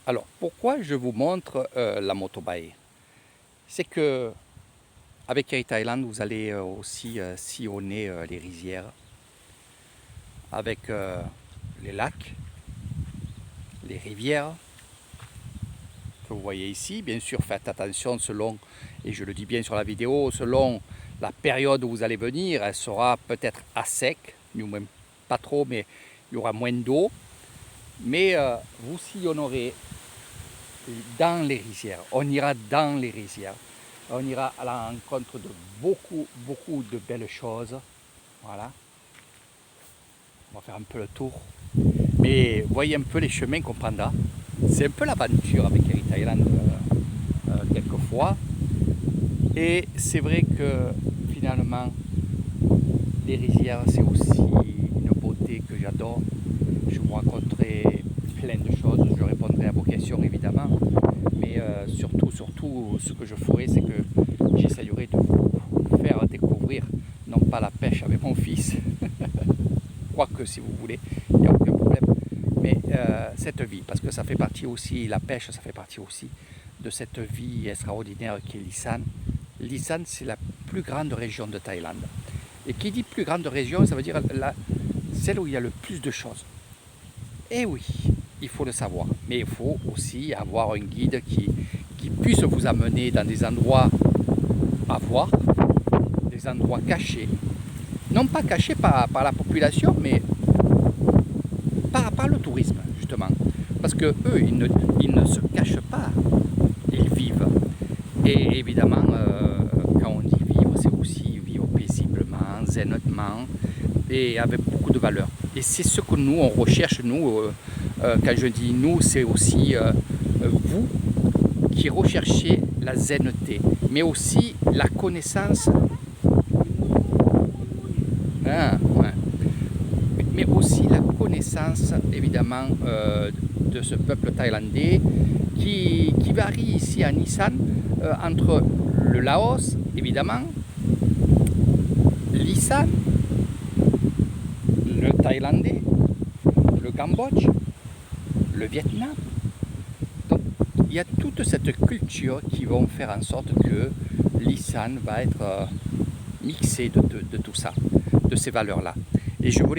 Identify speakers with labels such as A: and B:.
A: Alors, pourquoi je vous montre la motobae? C'est que avec Air Thailand, vous allez aussi sillonner les rizières avec les lacs, les rivières que vous voyez ici. Bien sûr, faites attention selon, et je le dis bien sur la vidéo, selon la période où vous allez venir, elle sera peut-être à sec, ou même pas trop, mais il y aura moins d'eau. Mais vous sillonnerez dans les rizières, on ira dans les rizières, on ira à la rencontre de beaucoup de belles choses. Voilà, on va faire un peu le tour, mais voyez un peu les chemins qu'on prendra. C'est un peu l'aventure avec Air Thailand quelquefois, et c'est vrai que finalement les rizières c'est aussi une beauté que j'adore. Je vous raconterai plein de choses, je répondrai à vos questions évidemment, mais surtout ce que je ferai, c'est que j'essayerai de vous faire découvrir non pas la pêche avec mon fils, quoique si vous voulez, il n'y a aucun problème, mais cette vie, parce que ça fait partie aussi, la pêche, ça fait partie aussi de cette vie extraordinaire qui est l'Isan. L'Isan, c'est la plus grande région de Thaïlande. Et qui dit plus grande région, ça veut dire celle où il y a le plus de choses. Et oui, il faut le savoir, mais il faut aussi avoir un guide qui puisse vous amener dans des endroits à voir, des endroits cachés, non pas cachés par la population, mais par le tourisme, justement. Parce que eux, ils ne se cachent pas, ils vivent. Et évidemment, quand on dit vivre, c'est aussi vivre paisiblement, zenement, et avec beaucoup de valeur. Et c'est ce que nous, on recherche, nous, quand je dis nous, c'est aussi vous qui recherchez la zenneté, mais aussi la connaissance, ouais. Mais aussi la connaissance, évidemment, de ce peuple thaïlandais qui varie ici à Isan entre le Laos, évidemment, l'Isan, le thaïlandais, le Cambodge, le Vietnam. Donc il y a toute cette culture qui vont faire en sorte que l'Isan va être mixé de tout ça, de ces valeurs-là. Et je voulais